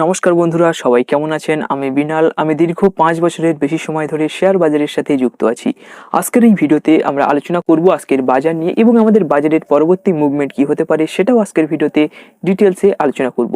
নমস্কার বন্ধুরা, সবাই কেমন আছেন? আমি বিনাল। আমি দীর্ঘ 5 বছরের বেশি সময় ধরে শেয়ার বাজারের সাথে যুক্ত আছি। আজকের এই ভিডিওতে আমরা আলোচনা করব আজকের বাজার নিয়ে এবং আমাদের বাজারের পরবর্তী মুভমেন্ট কি হতে পারে সেটাও আজকের ভিডিওতে ডিটেলসে আলোচনা করব।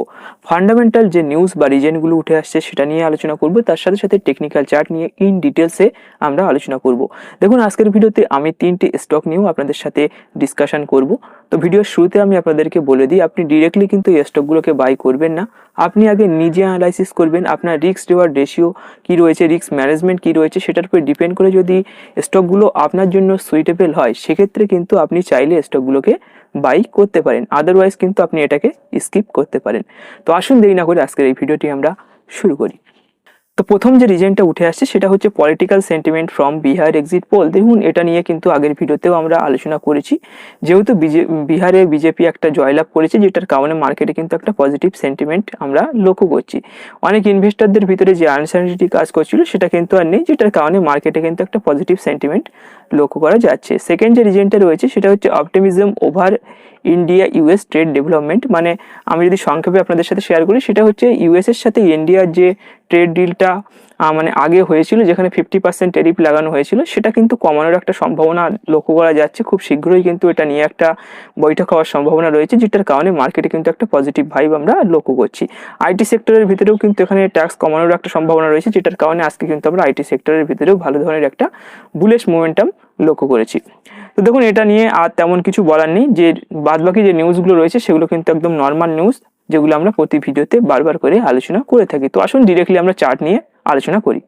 ফান্ডামেন্টাল যে নিউজ বা রিজনগুলো উঠে আসছে সেটা নিয়ে আলোচনা করব, তার সাথে সাথে টেকনিক্যাল চার্ট নিয়ে ইন ডিটেলসে আমরা আলোচনা করব। দেখুন, আজকের ভিডিওতে আমি 3টি স্টক নিয়েও আপনাদের সাথে ডিসকাশন করব। তো ভিডিওর শুরুতে আমি আপনাদেরকে বলে দিই, আপনি ডিরেক্টলি কিন্তু এই স্টকগুলোকে বাই করবেন না। আপনি আগে নিজে অ্যানালাইসিস করবেন আপনার রিস্ক রিওয়ার্ড রেশিও কী রয়েছে, রিস্ক ম্যানেজমেন্ট কী রয়েছে, সেটার উপর ডিপেন্ড করে যদি স্টকগুলো আপনার জন্য সুইটেবল হয় সেক্ষেত্রে কিন্তু আপনি চাইলে স্টকগুলোকে বাই করতে পারেন, আদারওয়াইজ কিন্তু আপনি এটাকে স্কিপ করতে পারেন। তো আসুন দেরি না করে আজকের এই ভিডিওটি আমরা শুরু করি। তো প্রথম যে রিজনটা উঠে আসছে সেটা হচ্ছে political sentiment from Bihar exit pole. দেখুন, এটা নিয়ে কিন্তু আগের ভিডিওতেও আমরা আলোচনা করেছি। যেহেতু বিহারে বিজেপি একটা জয়লাভ করেছে, যেটার কারণে মার্কেটে কিন্তু একটা পজিটিভ সেন্টিমেন্ট আমরা লক্ষ্য করছি। অনেক ইনভেস্টরদের ভিতরে যে আনসার্টিনিটি কাজ করছিল সেটা কিন্তু আর নেই, যেটার কারণে মার্কেটে কিন্তু একটা পজিটিভ সেন্টিমেন্ট লক্ষ্য করা যাচ্ছে। সেকেন্ড যে রিজনটা রয়েছে সেটা হচ্ছে optimism over India US trade development. মানে আমি যদি সংক্ষেপে আপনাদের সাথে শেয়ার করি, সেটা হচ্ছে ইউএসের সাথে ইন্ডিয়ার যে ট্রেড ডিলটা মানে আগে হয়েছিল, যেখানে 50% ট্যারিফ লাগানো হয়েছিল, সেটা কিন্তু কমানোর একটা সম্ভাবনা লক্ষ্য করা যাচ্ছে। খুব শীঘ্রই কিন্তু এটা নিয়ে একটা বৈঠক হওয়ার সম্ভাবনা রয়েছে, যেটার কারণে মার্কেটে কিন্তু একটা পজিটিভ ভাইব আমরা লক্ষ্য করছি। আইটি সেক্টরের ভিতরেও কিন্তু এখানে ট্যাক্স কমানোর একটা সম্ভাবনা রয়েছে, যেটার কারণে আজকে কিন্তু আমরা আইটি সেক্টরের ভিতরেও ভালো ধরনের একটা বুলিশ মোমেন্টাম লক্ষ্য করেছি। তো দেখুন, এটা নিয়ে আর তেমন কিছু বলার নেই। যে বাদবাকি যে নিউজগুলো রয়েছে সেগুলো কিন্তু একদম নর্মাল নিউজ, যেগুলো আমরা প্রতি ভিডিওতে বারবার করে আলোচনা করে থাকি। তো আসুন ডিরেক্টলি আমরা চার্ট নিয়ে আলোচনা করি।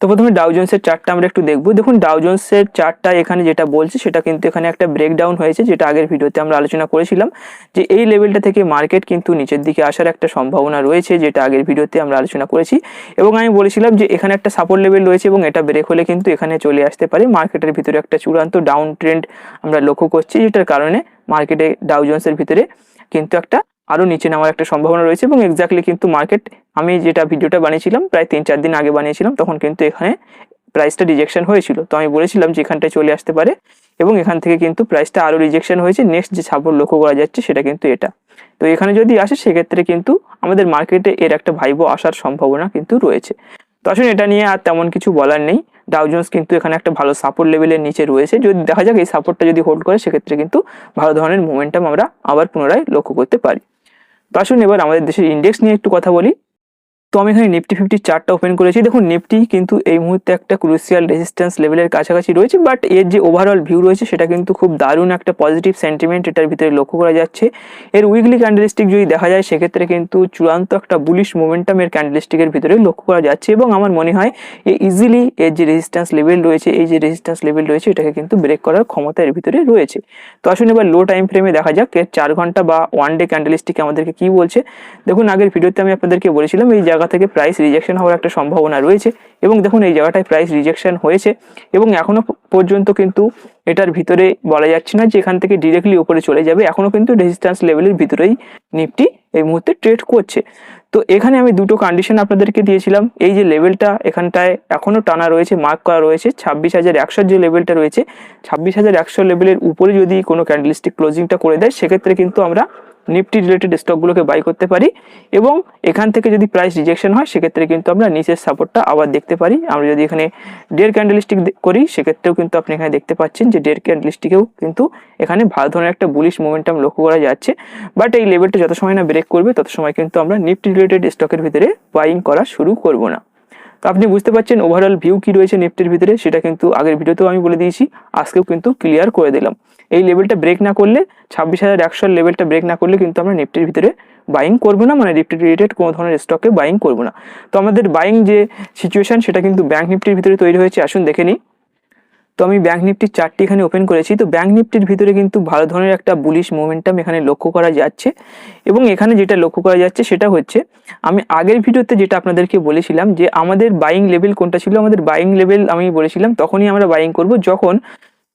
তো প্রথমে ডাউ জোন্সের চার্টটা আমরা একটু দেখবো। দেখুন, ডাউ জোন্সের চার্টটা এখানে যেটা বলছে সেটা কিন্তু এখানে একটা ব্রেকডাউন হয়েছে, যেটা আগের ভিডিওতে আমরা আলোচনা করেছিলাম যে এই লেভেলটা থেকে মার্কেট কিন্তু নিচের দিকে আসার একটা সম্ভাবনা রয়েছে, যেটা আগের ভিডিওতে আমরা আলোচনা করেছি। এবং আমি বলেছিলাম যে এখানে একটা সাপোর্ট লেভেল রয়েছে এবং এটা ব্রেক হলে কিন্তু এখানে চলে আসতে পারে। মার্কেটের ভিতরে একটা চূড়ান্ত ডাউন ট্রেন্ড আমরা লক্ষ্য করছি, যেটার কারণে মার্কেটে ডাউ জোন্সের ভিতরে কিন্তু একটা আরও নিচে নামার একটা সম্ভাবনা রয়েছে। এবং এক্স্যাক্টলি কিন্তু মার্কেট, আমি যেটা ভিডিওটা বানিয়েছিলাম প্রায় 3-4 দিন আগে বানিয়েছিলাম, তখন কিন্তু এখানে প্রাইসটা রিজেকশন হয়েছিল। তো আমি বলেছিলাম যে এখানটায় চলে আসতে পারে এবং এখান থেকে কিন্তু প্রাইসটা আরও রিজেকশন হয়েছে। নেক্সট যে সাপোর্ট লক্ষ্য করা যাচ্ছে সেটা কিন্তু এটা। তো এখানে যদি আসে সেক্ষেত্রে কিন্তু আমাদের মার্কেটে এর একটা ভাইবো আসার সম্ভাবনা কিন্তু রয়েছে। তো আসলে এটা নিয়ে আর তেমন কিছু বলার নেই। ডাউ জোন্স কিন্তু এখানে একটা ভালো সাপোর্ট লেভেলের নিচে রয়েছে। যদি দেখা যাক এই সাপোর্টটা যদি হোল্ড করে সেক্ষেত্রে কিন্তু ভালো ধরনের মোমেন্টাম আমরা আবার পুনরায় লক্ষ্য করতে পারি। তো আসুন এবার আমাদের দেশের ইন্ডেক্স নিয়ে একটু কথা বলি। তো আমি এখানে নিফটি 50 চার্টটা ওপেন করেছি। দেখুন, নিফটি কিন্তু এই মুহূর্তে একটা ক্রুশিয়াল রেজিস্ট্যান্স লেভেলের কাছাকাছি রয়েছে, বাট এর যে ওভারঅল ভিউ রয়েছে সেটা কিন্তু খুব দারুণ একটা পজিটিভ সেন্টিমেন্ট এটার ভিতরে লক্ষ্য করা যাচ্ছে। এর উইকলি ক্যান্ডেলস্টিক যদি দেখা যায় সেক্ষেত্রে কিন্তু চূড়ান্ত একটা বুলিশ মোমেন্টাম এর ক্যান্ডেলস্টিকের ভিতরে লক্ষ্য করা যাচ্ছে এবং আমার মনে হয় ইজিলি এর যে রেজিস্ট্যান্স লেভেল রয়েছে, এই যে রেজিস্ট্যান্স লেভেল রয়েছে, এটাকে কিন্তু ব্রেক করার ক্ষমতা এর ভিতরে রয়েছে। তো আসুন এবার লো টাইম ফ্রেমে দেখা যাক এর 4 ঘন্টা বা 1 ডে ক্যান্ডেলস্টিক আমাদেরকে কি বলছে। দেখুন, আগের ভিডিওতে আমি আপনাদেরকে বলেছিলাম এই জায়গা থেকে প্রাইস রিজেকশন হওয়ার একটা সম্ভাবনা রয়েছে এবং দেখুন এই জায়গাটায় প্রাইস রিজেকশন হয়েছে এবং এখনো পর্যন্ত কিন্তু এটার ভিতরে বলা যাচ্ছে না যে এখান থেকে ডিরেক্টলি উপরে চলে যাবে। এখনো কিন্তু রেজিস্ট্যান্স লেভেলের ভিতরেই নিফটি এই মুহূর্তে ট্রেড করছে। তো এখানে আমি দুটো কন্ডিশন আপনাদেরকে দিয়েছিলাম। এই যে লেভেলটা এখানটায় এখনো টানা রয়েছে, মার্ক করা রয়েছে 26,100 যে লেভেলটা রয়েছে, 26,100 লেভেলের উপরে যদি কোনো ক্যান্ডেলস্টিক ক্লোজিংটা করে দেয় সেক্ষেত্রে কিন্তু আমরা নিফটি রিলেটেড স্টকগুলোকে বাই করতে পারি এবং এখান থেকে যদি প্রাইস রিজেকশন হয় সেক্ষেত্রে কিন্তু আমরা নিচের সাপোর্টটা আবার দেখতে পারি। আমরা যদি এখানে ডের ক্যান্ডেলস্টিক করি সেক্ষেত্রেও কিন্তু আপনি এখানে দেখতে পাচ্ছেন যে ডের ক্যান্ডেলস্টিকেও কিন্তু এখানে ভালো ধরনের একটা বুলিশ মোমেন্টাম লক্ষ্য করা যাচ্ছে। বাট এই লেভেলটা যত সময় না ব্রেক করবে তত সময় কিন্তু আমরা নিফটি রিলেটেড স্টকের ভিতরে বাইং করা শুরু করব না। তো আপনি বুঝতে পারছেন ওভারঅল ভিউ কি রয়েছে নিফটির ভিতরে, সেটা কিন্তু আগের ভিডিওতেও আমি বলে দিয়েছি, আজকেও কিন্তু ক্লিয়ার করে দিলাম। এই লেভেলটা ব্রেক না করলে, 26,100 লেভেলটা ব্রেক না করলে কিন্তু আমরা নিফটির ভিতরে বাইং করবো না, মানে নিফটি রিলেটেড কোনো ধরনের স্টকে বাইং করবো না। তো আমাদের বাইং যে সিচুয়েশন সেটা কিন্তু ব্যাংক নিফটির ভিতরে তৈরি হয়েছে। আসুন দেখে নিই। তো আমি ব্যাংক নিফটির চার্টটি এখানে ওপেন করেছি। তো ব্যাংক নিফটির ভিতরে কিন্তু ভালো ধরনের একটা বুলিশ মোমেন্টাম এখানে লক্ষ্য করা যাচ্ছে এবং এখানে যেটা লক্ষ্য করা যাচ্ছে সেটা হচ্ছে, আমি আগের ভিডিওতে যেটা আপনাদেরকে বলেছিলাম যে আমাদের বাইং লেভেল কোনটা ছিল, আমাদের বাইং লেভেল আমি বলেছিলাম তখনই আমরা বাইং করব যখন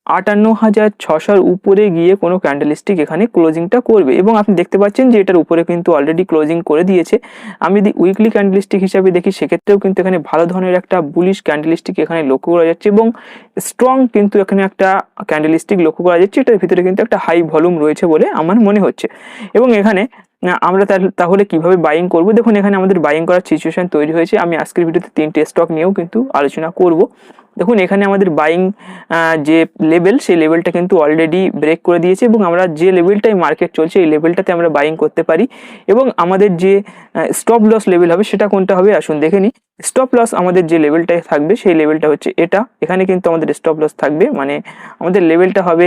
58,600 উপরে গিয়ে কোনো ক্যান্ডেলস্টিক এখানে ক্লোজিংটা করবে এবং আপনি দেখতে পাচ্ছেন যে এটার উপরে কিন্তু অলরেডি ক্লোজিং করে দিয়েছে। আমি যদি উইকলি ক্যান্ডেলস্টিক হিসাবে দেখি সেক্ষেত্রেও কিন্তু এখানে ভালো ধরনের একটা বুলিশ ক্যান্ডেলস্টিক এখানে লক্ষ্য করা যাচ্ছে এবং স্ট্রং কিন্তু এখানে একটা ক্যান্ডেলস্টিক লক্ষ্য করা যাচ্ছে। এটার ভিতরে কিন্তু একটা হাই ভলিউম রয়েছে বলে আমার মনে হচ্ছে এবং এখানে আমরা তাহলে কিভাবে বাইং করব। দেখুন এখানে আমাদের বাইং করার সিচুয়েশন তৈরি হয়েছে। আমি আজকের ভিডিওতে 3টে স্টক নিয়েও কিন্তু আলোচনা করব। দেখুন এখানে আমাদের বাইং যে লেভেল, সেই লেভেলটা কিন্তু অলরেডি ব্রেক করে দিয়েছে এবং আমরা যে লেভেলটাই মার্কেট চলছে এই লেভেলটাতে আমরা বাইং করতে পারি। এবং আমাদের যে স্টপ লস লেভেল হবে সেটা কোনটা হবে আসুন দেখে নিই। স্টপ লস আমাদের যে লেভেলটায় থাকবে সেই লেভেলটা হচ্ছে এটা। এখানে কিন্তু আমাদের স্টপ লস থাকবে, মানে আমাদের লেভেলটা হবে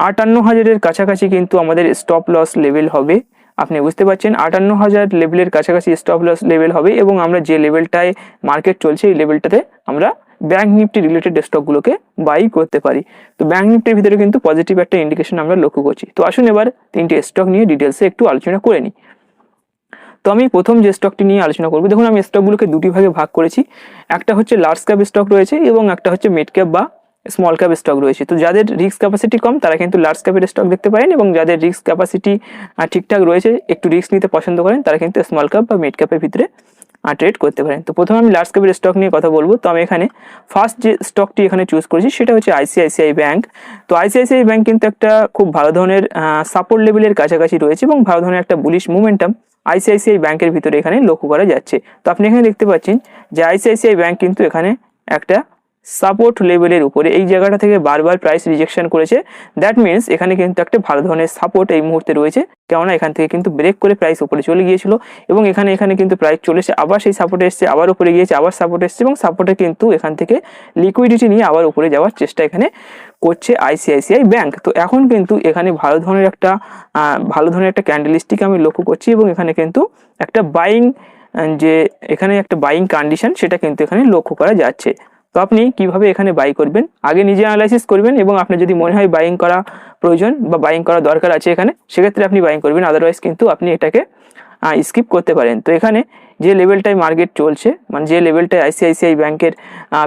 58,000-এর কাছাকাছি কিন্তু আমাদের স্টপ লস লেভেল হবে। আপনি বুঝতে পারছেন 58,000 লেভেলের কাছাকাছি স্টপ লস লেভেল হবে এবং আমরা যে লেভেলটায় মার্কেট চলছে এই লেভেলটাতে আমরা ব্যাংক নিফটি রিলেটেড স্টকগুলোকে বাই করতে পারি। তো ব্যাংক নিফটির ভিতরে কিন্তু পজিটিভ একটা ইন্ডিকেশন আমরা লক্ষ্য করছি। তো আসুন এবার 3টে স্টক নিয়ে ডিটেলসে একটু আলোচনা করে নিই। তো আমি প্রথম যে স্টকটি নিয়ে আলোচনা করবো, দেখুন আমি স্টকগুলোকে দুটি ভাগে ভাগ করেছি। একটা হচ্ছে লার্জ ক্যাপ স্টক রয়েছে এবং একটা হচ্ছে মিড ক্যাপ বা স্মল ক্যাপ স্টক রয়েছে। তো যাদের রিস্ক ক্যাপাসিটি কম তারা কিন্তু লার্জ ক্যাপের স্টক দেখতে পারেন এবং যাদের রিস্ক ক্যাপাসিটি ঠিকঠাক রয়েছে, একটু রিস্ক নিতে পছন্দ করেন, তারা কিন্তু স্মল ক্যাপ বা মিড ক্যাপের ভিতরে ট্রেড করতে পারেন। তো প্রথমে আমি লার্জ ক্যাপের স্টক নিয়ে কথা বলবো। তো আমি এখানে ফার্স্ট যে স্টকটি এখানে চুজ করেছি সেটা হচ্ছে আইসিআইসিআই ব্যাংক। তো আইসিআইসিআই ব্যাংক কিন্তু একটা খুব ভালো ধরনের সাপোর্ট লেভেলের কাছাকাছি রয়েছে এবং ভালো ধরনের একটা বুলিশ মোমেন্টাম আইসিআইসিআই ব্যাংকের ভিতরে এখানে লক্ষ্য করা যাচ্ছে। তো আপনি এখানে দেখতে পাচ্ছেন যে আইসিআইসিআই ব্যাংক কিন্তু এখানে একটা সাপোর্ট লেভেলের উপরে এই জায়গাটা থেকে বারবার প্রাইস রিজেকশন করেছে। দ্যাট মিনস এখানে কিন্তু একটা ভালো ধরনের সাপোর্ট এই মুহূর্তে রয়েছে, কেননা এখান থেকে কিন্তু ব্রেক করে প্রাইস উপরে চলে গিয়েছিল এবং এখানে কিন্তু প্রাইস চলেছে, আবার সেই সাপোর্টে এসছে, আবার উপরে গিয়েছে, আবার সাপোর্ট এসছে এবং সাপোর্টে কিন্তু এখান থেকে লিকুইডিটি নিয়ে আবার উপরে যাওয়ার চেষ্টা এখানে করছে আইসিআইসিআই ব্যাংক। তো এখন কিন্তু এখানে ভালো ধরনের একটা ক্যান্ডেলস্টিক আমি লক্ষ্য করছি এবং এখানে কিন্তু একটা বাইং যে এখানে একটা বাইং কন্ডিশন সেটা কিন্তু এখানে লক্ষ্য করা যাচ্ছে। তো আপনি কিভাবে এখানে বাই করবেন আগে নিজে অ্যানালাইসিস করবেন এবং আপনার যদি মনে হয় বাইং করা প্রয়োজন বা বাইং করা দরকার আছে এখানে, সেক্ষেত্রে আপনি বাইং করবেন, আদারওয়াইজ কিন্তু আপনি এটাকে স্কিপ করতে পারেন। তো এখানে যে লেভেলটায় মার্কেট চলছে, মানে যে লেভেলটায় আইসিআইসিআই ব্যাংকের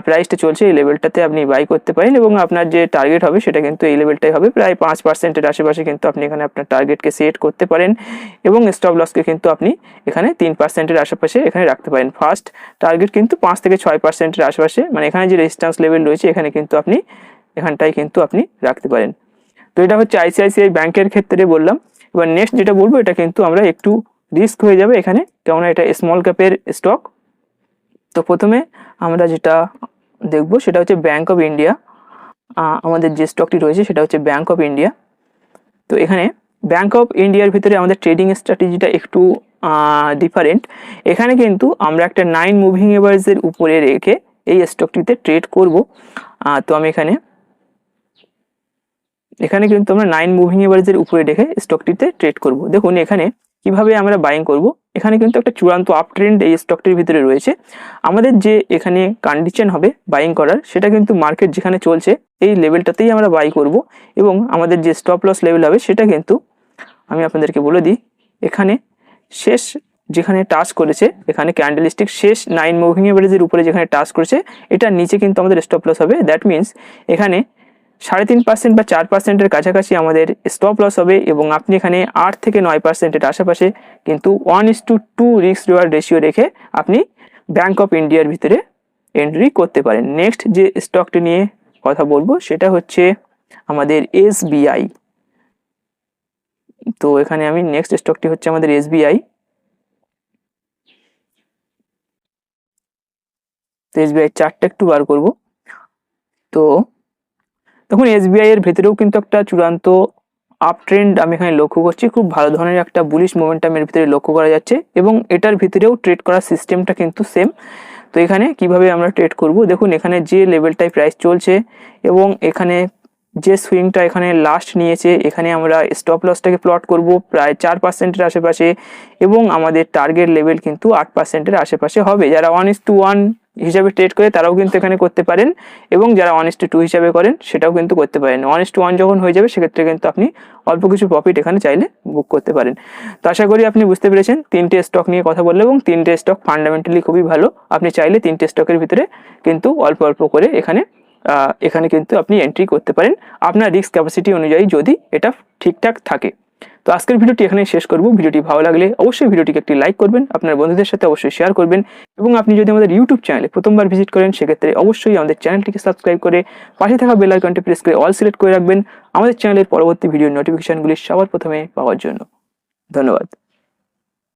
প্রাইসটা চলছে এই লেভেলটাতে আপনি বাই করতে পারেন এবং আপনার যে টার্গেট হবে সেটা কিন্তু এই লেভেলটাই হবে, প্রায় 5%-এর আশেপাশে কিন্তু আপনি এখানে আপনার টার্গেটকে সেট করতে পারেন এবং স্টপ লসকে কিন্তু আপনি এখানে 3%-এর আশেপাশে এখানে রাখতে পারেন। ফার্স্ট টার্গেট কিন্তু 5-6%-এর আশেপাশে, মানে এখানে যে রেজিস্ট্যান্স লেভেল রয়েছে এখানে কিন্তু আপনি এখানটাই কিন্তু আপনি রাখতে পারেন। তো এটা হচ্ছে আইসিআইসিআই ব্যাংকের ক্ষেত্রে বললাম। এবার নেক্সট যেটা বলবো এটা কিন্তু আমরা একটু রিস্ক হয়ে যাবে এখানে, কেননা এটা স্মল ক্যাপের স্টক। তো প্রথমে আমরা যেটা দেখবো সেটা হচ্ছে ব্যাংক অফ ইন্ডিয়া। আমাদের যে স্টকটি রয়েছে সেটা হচ্ছে ব্যাংক অফ ইন্ডিয়া। তো এখানে ব্যাংক অফ ইন্ডিয়ার ভিতরে আমাদের ট্রেডিং স্ট্র্যাটেজিটা একটু ডিফারেন্ট। এখানে কিন্তু আমরা একটা 9 মুভিং এভারেজের উপরে রেখে এই স্টকটিতে ট্রেড করব। তো আমি এখানে কিন্তু আমরা 9 মুভিং এভারেজের উপরে রেখে স্টকটিতে ট্রেড করব। দেখুন এখানে কিভাবে আমরা বাইং করব। এখানে কিন্তু একটা চূড়ান্ত আপ ট্রেন্ড এই স্টকটির ভিতরে রয়েছে। আমাদের যে এখানে কন্ডিশন হবে বাইং করার সেটা কিন্তু মার্কেট যেখানে চলছে এই লেভেলটাতেই আমরা বাই করব এবং আমাদের যে স্টপ লস লেভেল হবে সেটা কিন্তু আমি আপনাদেরকে বলে দিই, এখানে শেষ যেখানে টাচ করেছে, এখানে ক্যান্ডেলস্টিক শেষ 9 মুভিং এভারেজের উপরে যেখানে টাচ করেছে এটার নিচে কিন্তু আমাদের স্টপ লস হবে। দ্যাট মিনস এখানে 3.5% বা 4%-এর কাছাকাছি আমাদের স্টপ লস হবে এবং আপনি এখানে 8-9%-এর আশেপাশে কিন্তু 1:2 রিস্ক রিওয়ার্ড রেশিও রেখে আপনি ব্যাংক অফ ইন্ডিয়ার ভিতরে এন্ট্রি করতে পারেন। নেক্সট যে স্টকটি নিয়ে কথা বলবো সেটা হচ্ছে আমাদের এসবিআই। তো এখানে আমি নেক্সট স্টকটি হচ্ছে আমাদের এসবিআই। তো এসবিআই চার্টটা একটু বার করব। তো দেখুন এসবিআই এর ভেতরেও কিন্তু একটা চূড়ান্ত আপ ট্রেন্ড আমি এখানে লক্ষ্য করছি, খুব ভালো ধরনের একটা বুলিশ মোমেন্টামের ভিতরে লক্ষ্য করা যাচ্ছে এবং এটার ভিতরেও ট্রেড করার সিস্টেমটা কিন্তু সেম। তো এখানে কিভাবে আমরা ট্রেড করব, দেখুন এখানে যে লেভেলটায় প্রাইস চলছে এবং এখানে যে সুইংটা এখানে লাস্ট নিয়েছে এখানে আমরা স্টপ লসটাকে প্লট করব প্রায় 4%-এর আশেপাশে এবং আমাদের টার্গেট লেভেল কিন্তু 8%-এর আশেপাশে হবে। যারা 1:1 হিসাবে ট্রেড করে তারাও কিন্তু এখানে করতে পারেন এবং যারা 1:2 হিসাবে করেন সেটাও কিন্তু করতে পারেন। 1:1 যখন হয়ে যাবে সেক্ষেত্রে কিন্তু আপনি অল্প কিছু প্রফিট এখানে চাইলে বুক করতে পারেন। তো আশা করি আপনি বুঝতে পেরেছেন 3টে স্টক নিয়ে কথা বললে এবং 3টে স্টক ফান্ডামেন্টালি খুবই ভালো। আপনি চাইলে 3টে স্টকের ভিতরে কিন্তু অল্প অল্প করে এখানে কিন্তু আপনি এন্ট্রি করতে পারেন আপনার রিস্ক ক্যাপাসিটি অনুযায়ী যদি এটা ঠিকঠাক থাকে। তো আজকের ভিডিওটি এখানে শেষ করব। ভিডিওটি ভালো লাগলে অবশ্যই ভিডিওটিকে একটি লাইক করবেন, আপনার বন্ধুদের সাথে অবশ্যই শেয়ার করবেন এবং আপনি যদি আমাদের ইউটিউব চ্যানেলে প্রথমবার ভিজিট করেন সেক্ষেত্রে অবশ্যই আমাদের চ্যানেলটিকে সাবস্ক্রাইব করে পাশে থাকা বেল আইকনটি প্রেস করে অল সিলেক্ট করে রাখবেন আমাদের চ্যানেলের পরবর্তী ভিডিওর নোটিফিকেশনগুলি সবার প্রথমে পাওয়ার জন্য। ধন্যবাদ।